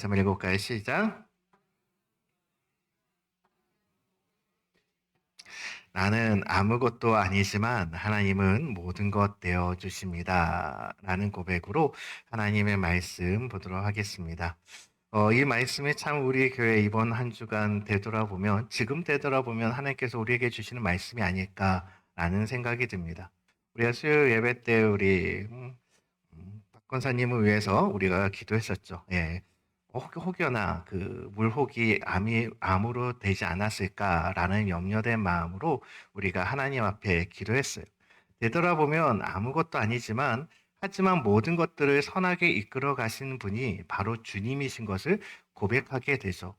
한번 읽어볼까요? 시작. 나는 아무것도 아니지만 하나님은 모든 것 되어 주십니다. 라는 고백으로 하나님의 말씀 보도록 하겠습니다. 이 말씀이 참 우리 교회 이번 한 주간 지금 되돌아보면 하나님께서 우리에게 주시는 말씀이 아닐까라는 생각이 듭니다. 우리가 수요 예배 때 박 권사님을 위해서 우리가 기도했었죠. 예. 혹여나 그 물혹이 암으로 되지 않았을까라는 염려된 마음으로 우리가 하나님 앞에 기도했어요. 되돌아보면 아무것도 아니지만 하지만 모든 것들을 선하게 이끌어 가시는 분이 바로 주님이신 것을 고백하게 되죠.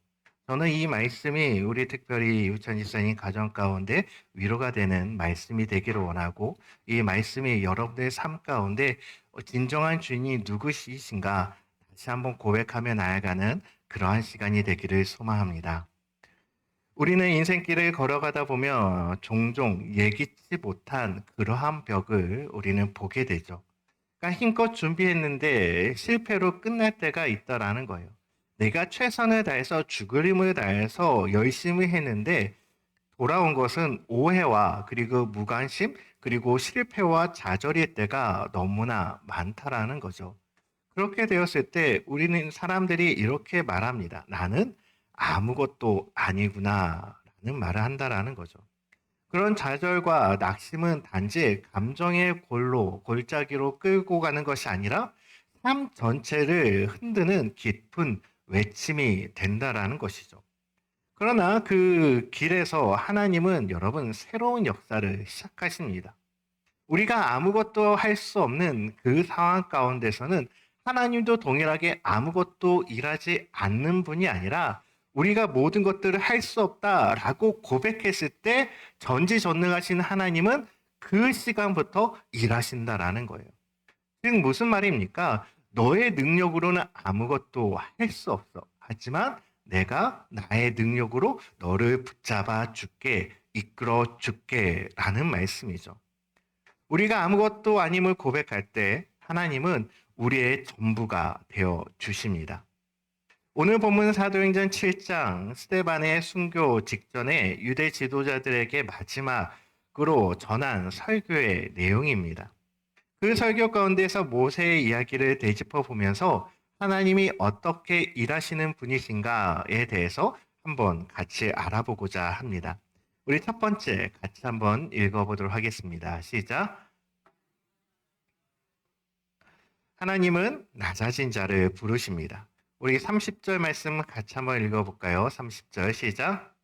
저는 이 말씀이 우리 특별히 유천 집사님 가정 가운데 위로가 되는 말씀이 되기를 원하고 이 말씀이 여러분의 삶 가운데 진정한 주인이 누구이신가 다시 한번 고백하며 나아가는 그러한 시간이 되기를 소망합니다. 우리는 인생길을 걸어가다 보면 종종 예기치 못한 그러한 벽을 우리는 보게 되죠. 그러니까 힘껏 준비했는데 실패로 끝날 때가 있다라는 거예요. 내가 최선을 다해서 죽을 힘을 다해서 열심히 했는데 돌아온 것은 오해와 그리고 무관심 그리고 실패와 좌절일 때가 너무나 많다라는 거죠. 그렇게 되었을 때 우리는 사람들이 이렇게 말합니다. 나는 아무것도 아니구나 라는 말을 한다라는 거죠. 그런 좌절과 낙심은 단지 감정의 골짜기로 끌고 가는 것이 아니라 삶 전체를 흔드는 깊은 외침이 된다라는 것이죠. 그러나 그 길에서 하나님은 여러분 새로운 역사를 시작하십니다. 우리가 아무것도 할 수 없는 그 상황 가운데서는 하나님도 동일하게 아무것도 일하지 않는 분이 아니라 우리가 모든 것들을 할 수 없다라고 고백했을 때 전지전능하신 하나님은 그 시간부터 일하신다라는 거예요. 즉 무슨 말입니까? 너의 능력으로는 아무것도 할 수 없어. 하지만 내가 나의 능력으로 너를 붙잡아 줄게, 이끌어 줄게 라는 말씀이죠. 우리가 아무것도 아님을 고백할 때 하나님은 우리의 전부가 되어 주십니다. 오늘 본문 사도행전 7장 스데반의 순교 직전에 유대 지도자들에게 마지막으로 전한 설교의 내용입니다. 그 설교 가운데서 모세의 이야기를 되짚어 보면서 하나님이 어떻게 일하시는 분이신가에 대해서 한번 같이 알아보고자 합니다. 우리 첫 번째 같이 한번 읽어보도록 하겠습니다. 시작. 하나님은 낮아진 자를 부르십니다. 우리 30절 말씀 같이 한번 읽어볼까요? 30절 시작.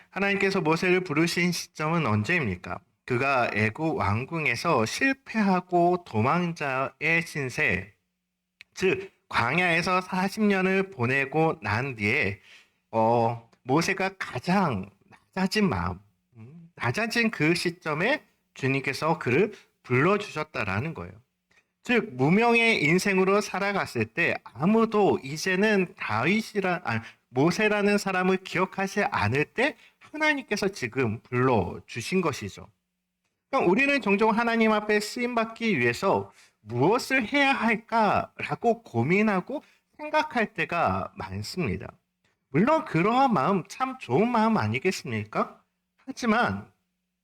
하나님께서 모세를 부르신 시점은 언제입니까? 그가 애굽 왕궁에서 실패하고 도망자의 신세, 즉 광야에서 40년을 보내고 난 뒤에 모세가 가장 낮아진 마음, 낮아진 그 시점에 주님께서 그를 불러주셨다라는 거예요. 즉 무명의 인생으로 살아갔을 때 아무도 이제는 모세라는 사람을 기억하지 않을 때 하나님께서 지금 불러주신 것이죠. 그럼 우리는 종종 하나님 앞에 쓰임받기 위해서 무엇을 해야 할까라고 고민하고 생각할 때가 많습니다. 물론 그러한 마음 참 좋은 마음 아니겠습니까? 하지만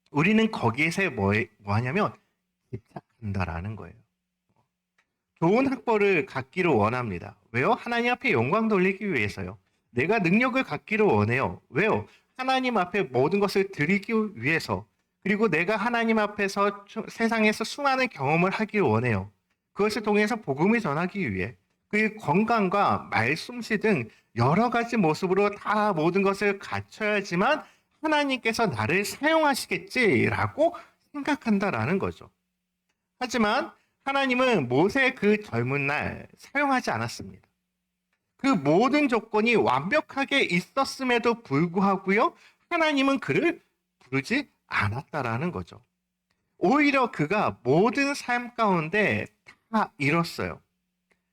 우리는 거기에서 뭐하냐면 집착한다라는 거예요. 좋은 학벌을 갖기를 원합니다. 왜요? 하나님 앞에 영광 돌리기 위해서요. 내가 능력을 갖기를 원해요. 왜요? 하나님 앞에 모든 것을 드리기 위해서. 그리고 내가 하나님 앞에서 세상에서 수많은 경험을 하기 원해요. 그것을 통해서 복음을 전하기 위해. 그 건강과 말솜씨 등 여러 가지 모습으로 다 모든 것을 갖춰야지만 하나님께서 나를 사용하시겠지라고 생각한다라는 거죠. 하지만 하나님은 모세 그 젊은 날 사용하지 않았습니다. 그 모든 조건이 완벽하게 있었음에도 불구하고요, 하나님은 그를 부르지 않았다라는 거죠. 오히려 그가 모든 삶 가운데 다 잃었어요.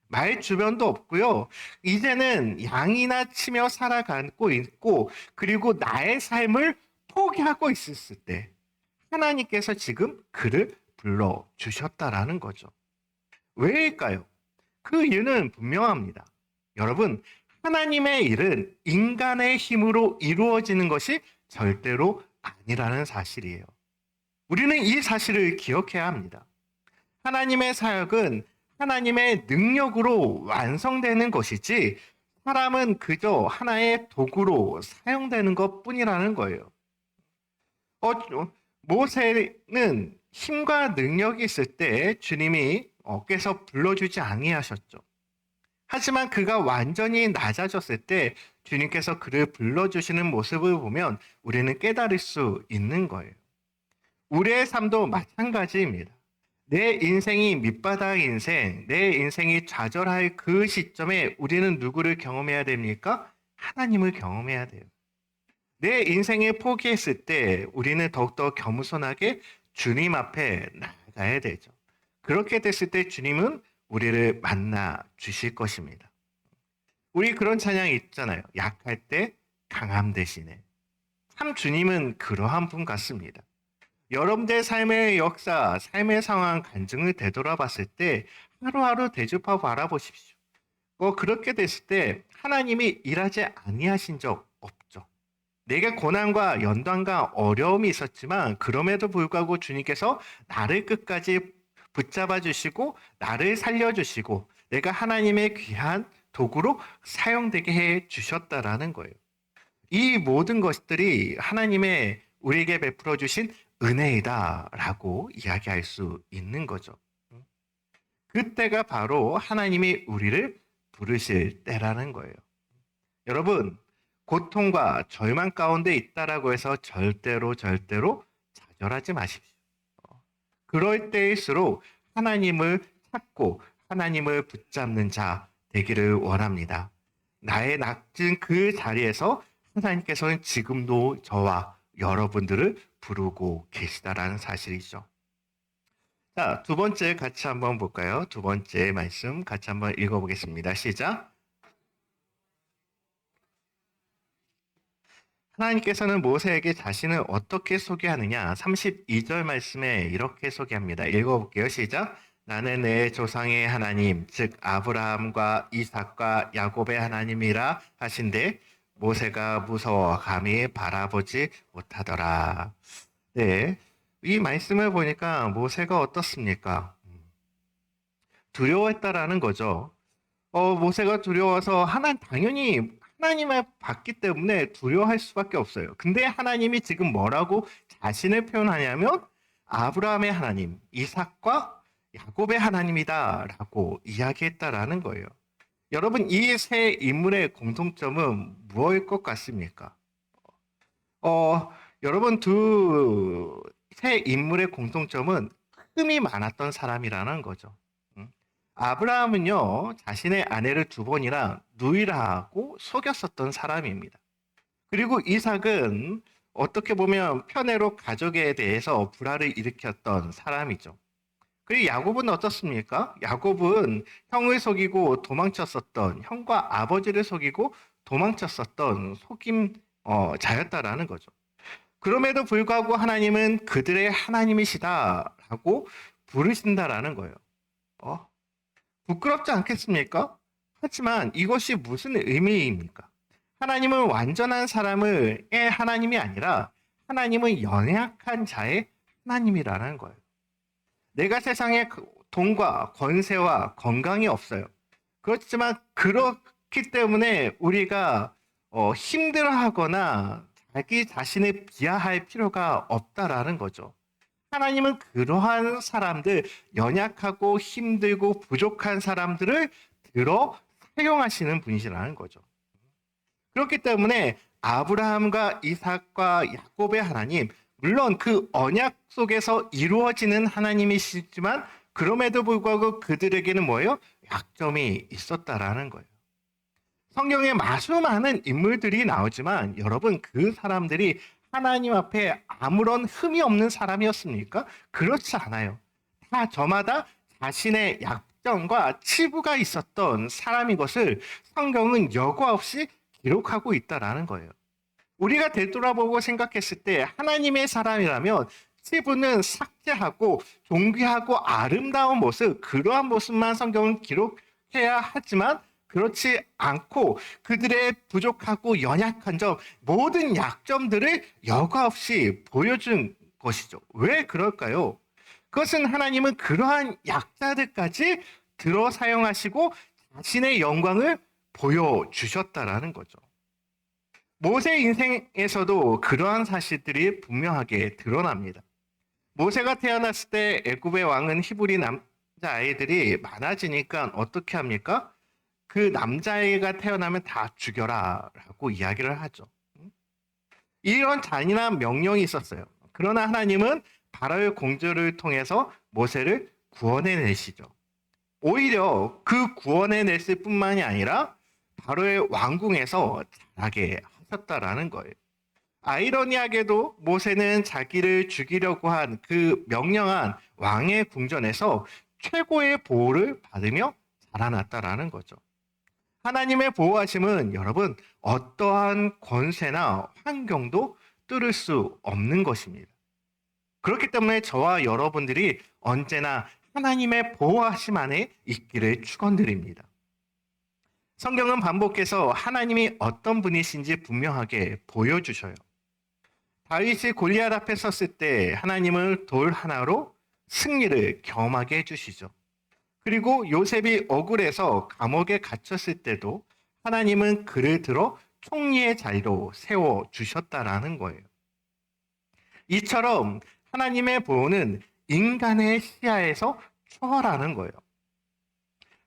말 주변도 없고요. 이제는 양이나 치며 살아가고 있고, 그리고 나의 삶을 포기하고 있었을 때, 하나님께서 지금 그를 불러주셨다라는 거죠. 왜일까요? 그 이유는 분명합니다. 여러분, 하나님의 일은 인간의 힘으로 이루어지는 것이 절대로 아니라는 사실이에요. 우리는 이 사실을 기억해야 합니다. 하나님의 사역은 하나님의 능력으로 완성되는 것이지 사람은 그저 하나의 도구로 사용되는 것뿐이라는 거예요. 모세는 힘과 능력이 있을 때 주님이 어깨에서 불러주지 아니하셨죠. 하지만 그가 완전히 낮아졌을 때 주님께서 그를 불러주시는 모습을 보면 우리는 깨달을 수 있는 거예요. 우리의 삶도 마찬가지입니다. 내 인생이 밑바닥 인생, 내 인생이 좌절할 그 시점에 우리는 누구를 경험해야 됩니까? 하나님을 경험해야 돼요. 내 인생을 포기했을 때 우리는 더욱더 겸손하게 주님 앞에 나아가야 되죠. 그렇게 됐을 때 주님은 우리를 만나 주실 것입니다. 우리 그런 찬양이 있잖아요. 약할 때 강함 대신에. 참 주님은 그러한 분 같습니다. 여러분들의 삶의 역사, 삶의 상황, 간증을 되돌아봤을 때 하루하루 되짚어 바라보십시오. 그렇게 됐을 때 하나님이 일하지 아니하신 적 없죠. 내게 고난과 연단과 어려움이 있었지만 그럼에도 불구하고 주님께서 나를 끝까지 붙잡아 주시고 나를 살려주시고 내가 하나님의 귀한 도구로 사용되게 해 주셨다라는 거예요. 이 모든 것들이 하나님의 우리에게 베풀어 주신 은혜이다라고 이야기할 수 있는 거죠. 그때가 바로 하나님이 우리를 부르실 때라는 거예요. 여러분, 고통과 절망 가운데 있다라고 해서 절대로 좌절하지 마십시오. 그럴 때일수록 하나님을 찾고 하나님을 붙잡는 자 되기를 원합니다. 나의 낮은 그 자리에서 하나님께서는 지금도 저와 여러분들을 부르고 계시다라는 사실이죠. 자, 두 번째 같이 한번 볼까요? 두 번째 말씀 같이 한번 읽어보겠습니다. 시작. 하나님께서는 모세에게 자신을 어떻게 소개하느냐? 32절 말씀에 이렇게 소개합니다. 읽어볼게요. 시작. 나는 내 조상의 하나님, 즉 아브라함과 이삭과 야곱의 하나님이라 하신데 모세가 무서워 감히 바라보지 못하더라. 네, 이 말씀을 보니까 모세가 어떻습니까? 두려워했다라는 거죠. 모세가 두려워서 당연히 하나님을 봤기 때문에 두려워할 수밖에 없어요. 근데 하나님이 지금 뭐라고 자신을 표현하냐면 아브라함의 하나님, 이삭과 야곱의 하나님이다라고 이야기했다라는 거예요. 여러분, 이 세 인물의 공통점은 무엇일 것 같습니까? 여러분, 두 세 인물의 공통점은 흠이 많았던 사람이라는 거죠. 아브라함은요, 자신의 아내를 두 번이나 누이라고 속였었던 사람입니다. 그리고 이삭은 어떻게 보면 편애로 가족에 대해서 불화를 일으켰던 사람이죠. 그리고 야곱은 어떻습니까? 야곱은 형을 속이고 도망쳤었던, 형과 아버지를 속이고 도망쳤었던 자였다라는 거죠. 그럼에도 불구하고 하나님은 그들의 하나님이시다라고 부르신다라는 거예요. 부끄럽지 않겠습니까? 하지만 이것이 무슨 의미입니까? 하나님은 완전한 사람의 하나님이 아니라 하나님은 연약한 자의 하나님이라는 거예요. 내가 세상에 돈과 권세와 건강이 없어요. 그렇지만 그렇기 때문에 우리가 힘들어하거나 자기 자신을 비하할 필요가 없다라는 거죠. 하나님은 그러한 사람들, 연약하고 힘들고 부족한 사람들을 들어 사용하시는 분이시라는 거죠. 그렇기 때문에 아브라함과 이삭과 야곱의 하나님, 물론 그 언약 속에서 이루어지는 하나님이시지만 그럼에도 불구하고 그들에게는 뭐예요? 약점이 있었다라는 거예요. 성경에 마수 많은 인물들이 나오지만 여러분, 그 사람들이 하나님 앞에 아무런 흠이 없는 사람이었습니까? 그렇지 않아요. 다 저마다 자신의 약점과 치부가 있었던 사람인 것을 성경은 여과 없이 기록하고 있다라는 거예요. 우리가 되돌아보고 생각했을 때 하나님의 사람이라면 일부는 삭제하고 존귀하고 아름다운 모습, 그러한 모습만 성경은 기록해야 하지만 그렇지 않고 그들의 부족하고 연약한 점, 모든 약점들을 여과 없이 보여준 것이죠. 왜 그럴까요? 그것은 하나님은 그러한 약자들까지 들어 사용하시고 자신의 영광을 보여주셨다라는 거죠. 모세 인생에서도 그러한 사실들이 분명하게 드러납니다. 모세가 태어났을 때 애굽의 왕은 히브리 남자아이들이 많아지니까 어떻게 합니까? 그 남자아이가 태어나면 다 죽여라 라고 이야기를 하죠. 이런 잔인한 명령이 있었어요. 그러나 하나님은 바로의 공주를 통해서 모세를 구원해내시죠. 오히려 그 구원해냈을 뿐만이 아니라 바로의 왕궁에서 자라게 하셨다라는 거예요. 아이러니하게도 모세는 자기를 죽이려고 한 그 명령한 왕의 궁전에서 최고의 보호를 받으며 자라났다라는 거죠. 하나님의 보호하심은 여러분 어떠한 권세나 환경도 뚫을 수 없는 것입니다. 그렇기 때문에 저와 여러분들이 언제나 하나님의 보호하심 안에 있기를 축원드립니다. 성경은 반복해서 하나님이 어떤 분이신지 분명하게 보여주셔요. 다윗이 골리앗 앞에 섰을 때 하나님은 돌 하나로 승리를 경험하게 해주시죠. 그리고 요셉이 억울해서 감옥에 갇혔을 때도 하나님은 그를 들어 총리의 자리로 세워주셨다라는 거예요. 이처럼 하나님의 보호는 인간의 시야에서 초월하는 거예요.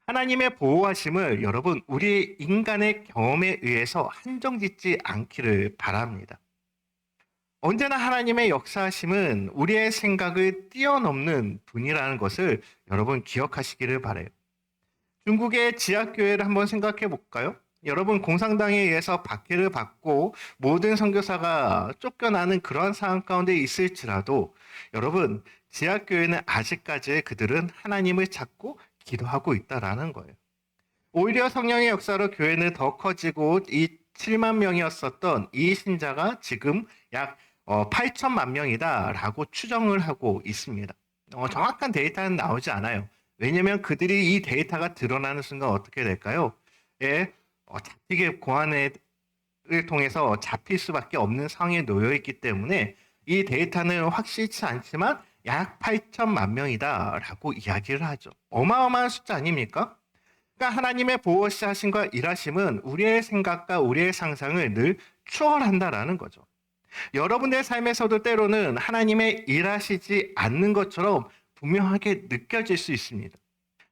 하나님의 보호하심을 여러분 우리 인간의 경험에 의해서 한정짓지 않기를 바랍니다. 언제나 하나님의 역사하심은 우리의 생각을 뛰어넘는 분이라는 것을 여러분 기억하시기를 바라요. 중국의 지하교회를 한번 생각해 볼까요? 여러분 공산당에 의해서 박해를 받고 모든 선교사가 쫓겨나는 그러한 상황 가운데 있을지라도 여러분 지하교회는 아직까지 그들은 하나님을 찾고 기도하고 있다라는 거예요. 오히려 성령의 역사로 교회는 더 커지고 이 7만 명이었었던 이 신자가 지금 약 8천만 명이다라고 추정을 하고 있습니다. 정확한 데이터는 나오지 않아요. 왜냐하면 그들이 이 데이터가 드러나는 순간 어떻게 될까요? 예, 잡히게 고안을 통해서 잡힐 수밖에 없는 상황에 놓여 있기 때문에 이 데이터는 확실치 않지만 약 8천만 명이다라고 이야기를 하죠. 어마어마한 숫자 아닙니까? 그러니까 하나님의 보호하심과 일하심은 우리의 생각과 우리의 상상을 늘 추월한다라는 거죠. 여러분의 삶에서도 때로는 하나님의 일하시지 않는 것처럼 분명하게 느껴질 수 있습니다.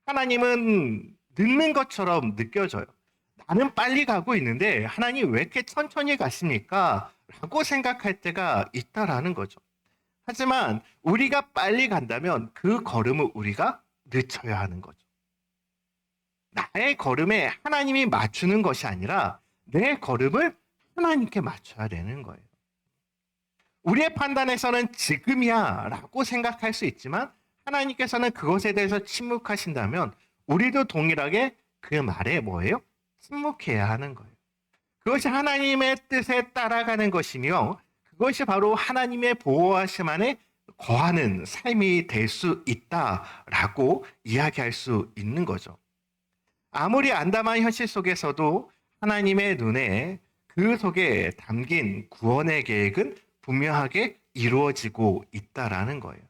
하나님은 늦는 것처럼 느껴져요. 나는 빨리 가고 있는데 하나님 왜 이렇게 천천히 가십니까? 라고 생각할 때가 있다라는 거죠. 하지만 우리가 빨리 간다면 그 걸음을 우리가 늦춰야 하는 거죠. 나의 걸음에 하나님이 맞추는 것이 아니라 내 걸음을 하나님께 맞춰야 되는 거예요. 우리의 판단에서는 지금이야 라고 생각할 수 있지만 하나님께서는 그것에 대해서 침묵하신다면 우리도 동일하게 그 말에 뭐예요? 침묵해야 하는 거예요. 그것이 하나님의 뜻에 따라가는 것이며 그것이 바로 하나님의 보호하심 안에 거하는 삶이 될 수 있다라고 이야기할 수 있는 거죠. 아무리 암담한 현실 속에서도 하나님의 눈에 그 속에 담긴 구원의 계획은 분명하게 이루어지고 있다라는 거예요.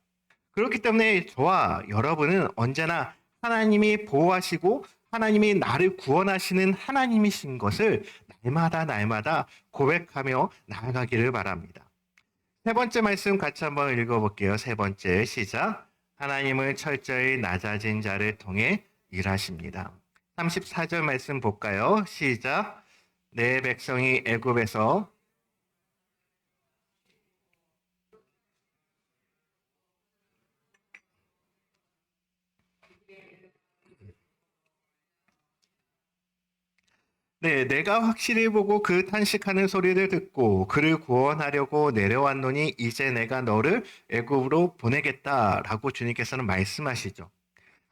그렇기 때문에 저와 여러분은 언제나 하나님이 보호하시고 하나님이 나를 구원하시는 하나님이신 것을 날마다 고백하며 나아가기를 바랍니다. 세 번째 말씀 같이 한번 읽어볼게요. 세 번째 시작. 하나님은 철저히 낮아진 자를 통해 일하십니다. 34절 말씀 볼까요? 시작. 내 백성이 애굽에서 네, 내가 확실히 보고 그 탄식하는 소리를 듣고 그를 구원하려고 내려왔노니 이제 내가 너를 애굽으로 보내겠다라고 주님께서는 말씀하시죠.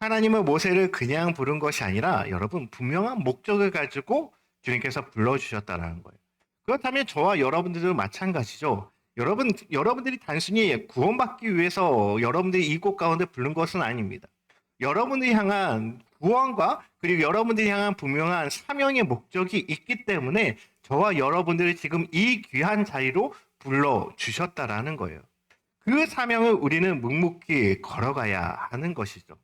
하나님은 모세를 그냥 부른 것이 아니라 여러분 분명한 목적을 가지고 주님께서 불러주셨다는 거예요. 그렇다면 저와 여러분들도 마찬가지죠. 여러분들이 단순히 구원받기 위해서 여러분들이 이 곡 가운데 부른 것은 아닙니다. 여러분들이 향한 구원과 그리고 여러분들이 향한 분명한 사명의 목적이 있기 때문에 저와 여러분들을 지금 이 귀한 자리로 불러 주셨다라는 거예요. 그 사명을 우리는 묵묵히 걸어가야 하는 것이죠.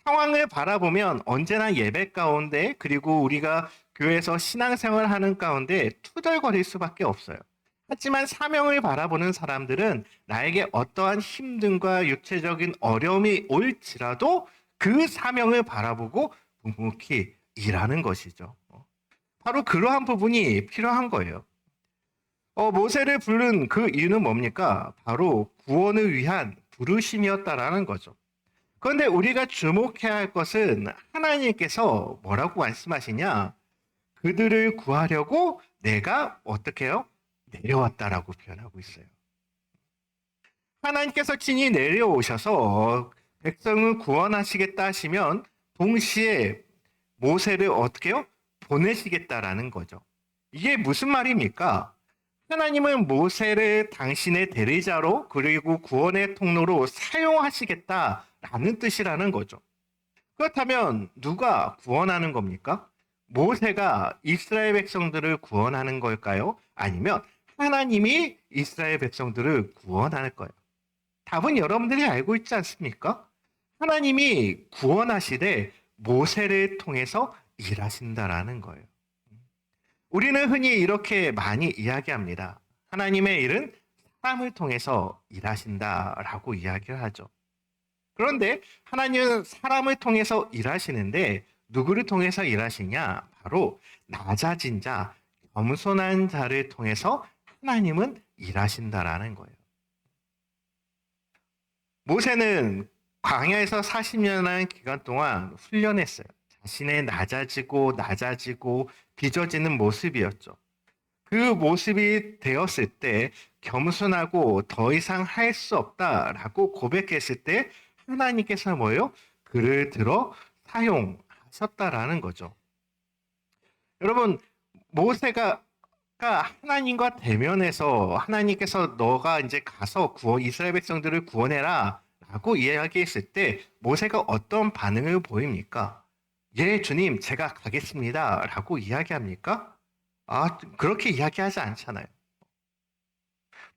상황을 바라보면 언제나 예배 가운데 그리고 우리가 교회에서 신앙생활을 하는 가운데 투덜거릴 수밖에 없어요. 하지만 사명을 바라보는 사람들은 나에게 어떠한 힘듦과 육체적인 어려움이 올지라도 그 사명을 바라보고 묵묵히 일하는 것이죠. 바로 그러한 부분이 필요한 거예요. 모세를 부른 그 이유는 뭡니까? 바로 구원을 위한 부르심이었다라는 거죠. 그런데 우리가 주목해야 할 것은 하나님께서 뭐라고 말씀하시냐? 그들을 구하려고 내가 어떻게 해요? 내려왔다라고 표현하고 있어요. 하나님께서 친히 내려오셔서 백성을 구원하시겠다 하시면 동시에 모세를 어떻게 해요? 보내시겠다라는 거죠. 이게 무슨 말입니까? 하나님은 모세를 당신의 대리자로 그리고 구원의 통로로 사용하시겠다라는 뜻이라는 거죠. 그렇다면 누가 구원하는 겁니까? 모세가 이스라엘 백성들을 구원하는 걸까요? 아니면 하나님이 이스라엘 백성들을 구원할 거예요? 답은 여러분들이 알고 있지 않습니까? 하나님이 구원하시되 모세를 통해서 일하신다라는 거예요. 우리는 흔히 이렇게 많이 이야기합니다. 하나님의 일은 사람을 통해서 일하신다라고 이야기를 하죠. 그런데 하나님은 사람을 통해서 일하시는데 누구를 통해서 일하시냐? 바로 낮아진 자, 겸손한 자를 통해서 하나님은 일하신다라는 거예요. 모세는 광야에서 40년의 기간 동안 훈련했어요. 자신의 낮아지고 빚어지는 모습이었죠. 그 모습이 되었을 때 겸손하고 더 이상 할 수 없다라고 고백했을 때 하나님께서 뭐예요? 그를 들어 사용하셨다라는 거죠. 여러분, 모세가 하나님과 대면해서 하나님께서 너가 이제 가서 이스라엘 백성들을 구원해라 라고 이야기했을 때 모세가 어떤 반응을 보입니까? 예, 주님, 제가 가겠습니다 라고 이야기합니까? 그렇게 이야기하지 않잖아요.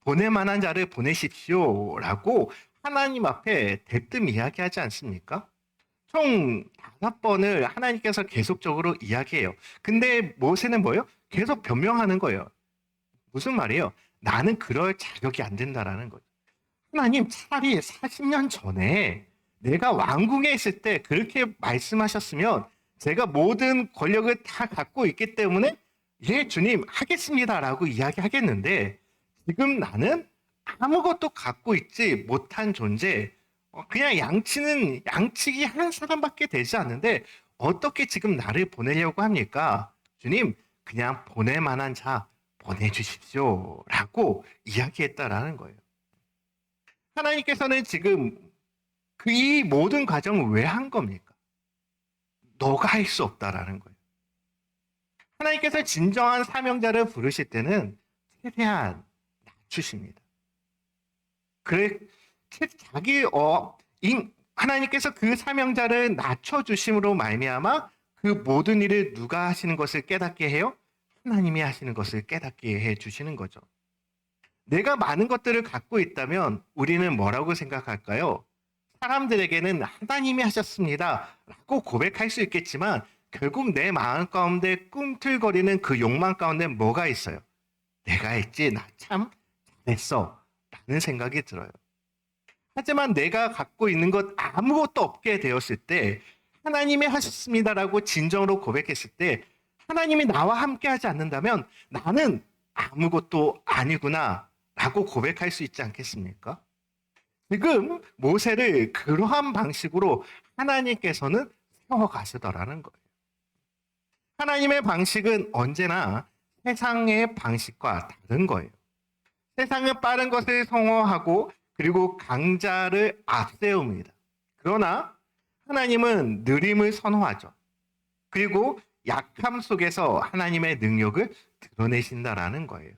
보낼 만한 자를 보내십시오 라고 하나님 앞에 대뜸 이야기하지 않습니까? 총 5번을 하나님께서 계속적으로 이야기해요. 근데 모세는 뭐예요? 계속 변명하는 거예요. 무슨 말이에요? 나는 그럴 자격이 안 된다라는 거죠. 하나님, 차라리 40년 전에 내가 왕궁에 있을 때 그렇게 말씀하셨으면 제가 모든 권력을 다 갖고 있기 때문에 예, 주님, 하겠습니다라고 이야기하겠는데 지금 나는 아무것도 갖고 있지 못한 존재, 그냥 양치기 한 사람밖에 되지 않는데 어떻게 지금 나를 보내려고 합니까? 주님, 그냥 보낼 만한 자 보내주십시오 라고 이야기했다라는 거예요. 하나님께서는 지금 이 모든 과정을 왜 한 겁니까? 너가 할 수 없다라는 거예요. 하나님께서 진정한 사명자를 부르실 때는 최대한 낮추십니다. 그래, 하나님께서 그 사명자를 낮춰주심으로 말미암아 그 모든 일을 누가 하시는 것을 깨닫게 해요? 하나님이 하시는 것을 깨닫게 해 주시는 거죠. 내가 많은 것들을 갖고 있다면 우리는 뭐라고 생각할까요? 사람들에게는 하나님이 하셨습니다 라고 고백할 수 있겠지만 결국 내 마음 가운데 꿈틀거리는 그 욕망 가운데 뭐가 있어요? 내가 했지, 나 참 잘했어 라는 생각이 들어요. 하지만 내가 갖고 있는 것 아무것도 없게 되었을 때 하나님이 하셨습니다라고 진정으로 고백했을 때 하나님이 나와 함께 하지 않는다면 나는 아무것도 아니구나 라고 고백할 수 있지 않겠습니까? 지금 모세를 그러한 방식으로 하나님께서는 세워가시더라는 거예요. 하나님의 방식은 언제나 세상의 방식과 다른 거예요. 세상은 빠른 것을 성호하고 그리고 강자를 앞세웁니다. 그러나 하나님은 느림을 선호하죠. 그리고 약함 속에서 하나님의 능력을 드러내신다라는 거예요.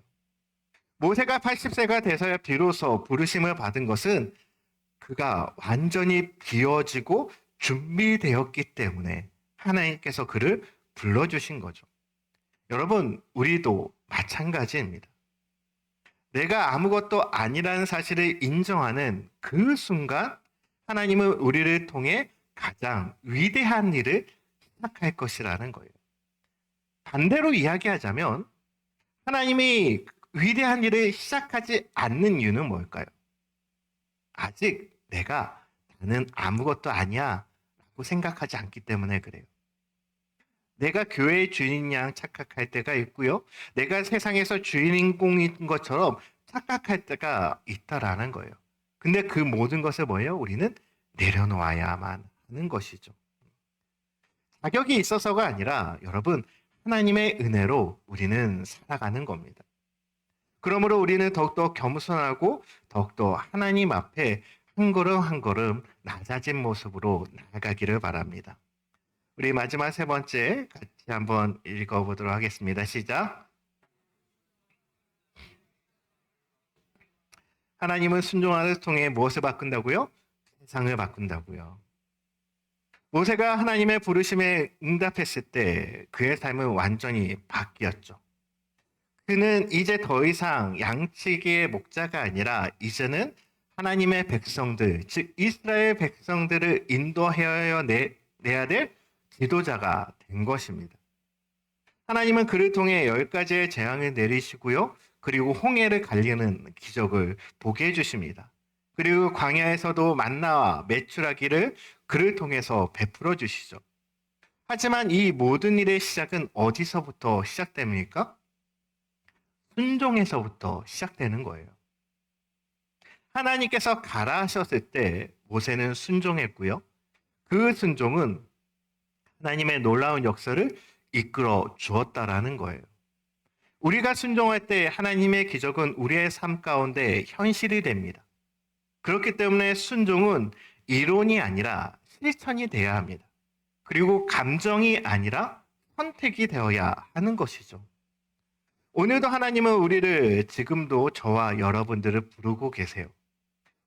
모세가 80세가 돼서야 비로소 부르심을 받은 것은 그가 완전히 비워지고 준비되었기 때문에 하나님께서 그를 불러주신 거죠. 여러분, 우리도 마찬가지입니다. 내가 아무것도 아니라는 사실을 인정하는 그 순간 하나님은 우리를 통해 가장 위대한 일을 시작할 것이라는 거예요. 반대로 이야기하자면 하나님이 위대한 일을 시작하지 않는 이유는 뭘까요? 아직 나는 아무것도 아니야 라고 생각하지 않기 때문에 그래요. 내가 교회의 주인인 양 착각할 때가 있고요. 내가 세상에서 주인공인 것처럼 착각할 때가 있다라는 거예요. 근데 그 모든 것을 뭐예요? 우리는 내려놓아야만 하는 것이죠. 자격이 있어서가 아니라 여러분, 하나님의 은혜로 우리는 살아가는 겁니다. 그러므로 우리는 더욱더 겸손하고 더욱더 하나님 앞에 한 걸음 한 걸음 낮아진 모습으로 나아가기를 바랍니다. 우리 마지막 세 번째 같이 한번 읽어보도록 하겠습니다. 시작. 하나님은 순종함을 통해 무엇을 바꾼다고요? 세상을 바꾼다고요. 모세가 하나님의 부르심에 응답했을 때 그의 삶은 완전히 바뀌었죠. 그는 이제 더 이상 양치기의 목자가 아니라 이제는 하나님의 백성들, 즉 이스라엘 백성들을 인도하여 내야 될 지도자가 된 것입니다. 하나님은 그를 통해 10가지의 재앙을 내리시고요. 그리고 홍해를 갈리는 기적을 보게 해주십니다. 그리고 광야에서도 만나와 메추라기를 그를 통해서 베풀어 주시죠. 하지만 이 모든 일의 시작은 어디서부터 시작됩니까? 순종에서부터 시작되는 거예요. 하나님께서 가라 하셨을 때 모세는 순종했고요. 그 순종은 하나님의 놀라운 역사를 이끌어 주었다라는 거예요. 우리가 순종할 때 하나님의 기적은 우리의 삶 가운데 현실이 됩니다. 그렇기 때문에 순종은 이론이 아니라 실천이 되어야 합니다. 그리고 감정이 아니라 선택이 되어야 하는 것이죠. 오늘도 하나님은 우리를 지금도 저와 여러분들을 부르고 계세요.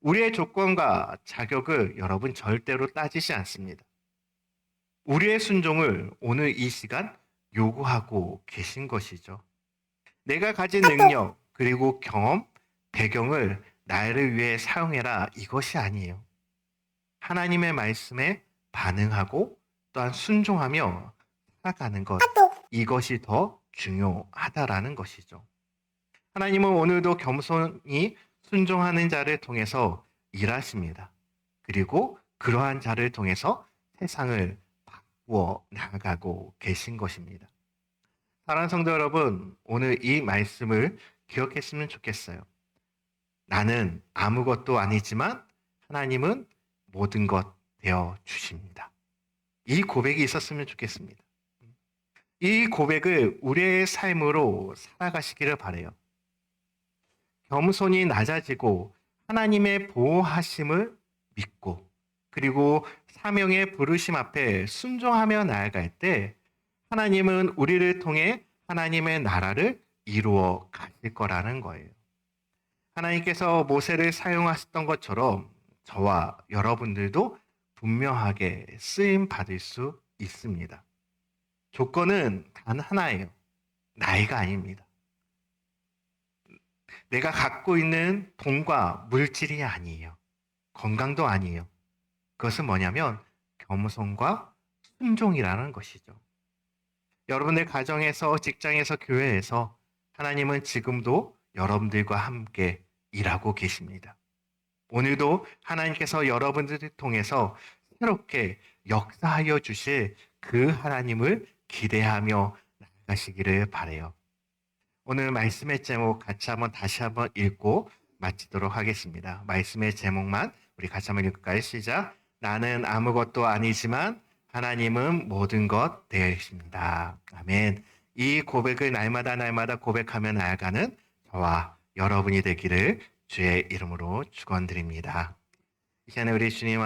우리의 조건과 자격을 여러분 절대로 따지지 않습니다. 우리의 순종을 오늘 이 시간 요구하고 계신 것이죠. 내가 가진 능력, 그리고 경험, 배경을 나를 위해 사용해라 이것이 아니에요. 하나님의 말씀에 반응하고 또한 순종하며 살아가는 것, 이것이 더 중요하다라는 것이죠. 하나님은 오늘도 겸손히 순종하는 자를 통해서 일하십니다. 그리고 그러한 자를 통해서 세상을 바꾸어 나가고 계신 것입니다. 사랑하는 성도 여러분, 오늘 이 말씀을 기억했으면 좋겠어요. 나는 아무것도 아니지만 하나님은 모든 것 되어 주십니다. 이 고백이 있었으면 좋겠습니다. 이 고백을 우리의 삶으로 살아가시기를 바라요. 겸손이 낮아지고 하나님의 보호하심을 믿고 그리고 사명의 부르심 앞에 순종하며 나아갈 때 하나님은 우리를 통해 하나님의 나라를 이루어 가실 거라는 거예요. 하나님께서 모세를 사용하셨던 것처럼 저와 여러분들도 분명하게 쓰임 받을 수 있습니다. 조건은 단 하나예요. 나이가 아닙니다. 내가 갖고 있는 돈과 물질이 아니에요. 건강도 아니에요. 그것은 뭐냐면 겸손과 순종이라는 것이죠. 여러분의 가정에서, 직장에서, 교회에서 하나님은 지금도 여러분들과 함께 일하고 계십니다. 오늘도 하나님께서 여러분들을 통해서 새롭게 역사하여 주실 그 하나님을 기대하며 나아가시기를 바라요. 오늘 말씀의 제목 다시 한번 읽고 마치도록 하겠습니다. 말씀의 제목만 우리 같이 한번 읽을까요? 시작. 나는 아무것도 아니지만 하나님은 모든 것 되십니다. 아멘. 이 고백을 날마다 고백하며 나아가는 저와 여러분이 되기를 주의 이름으로 축원드립니다. 이 시간에 우리 주님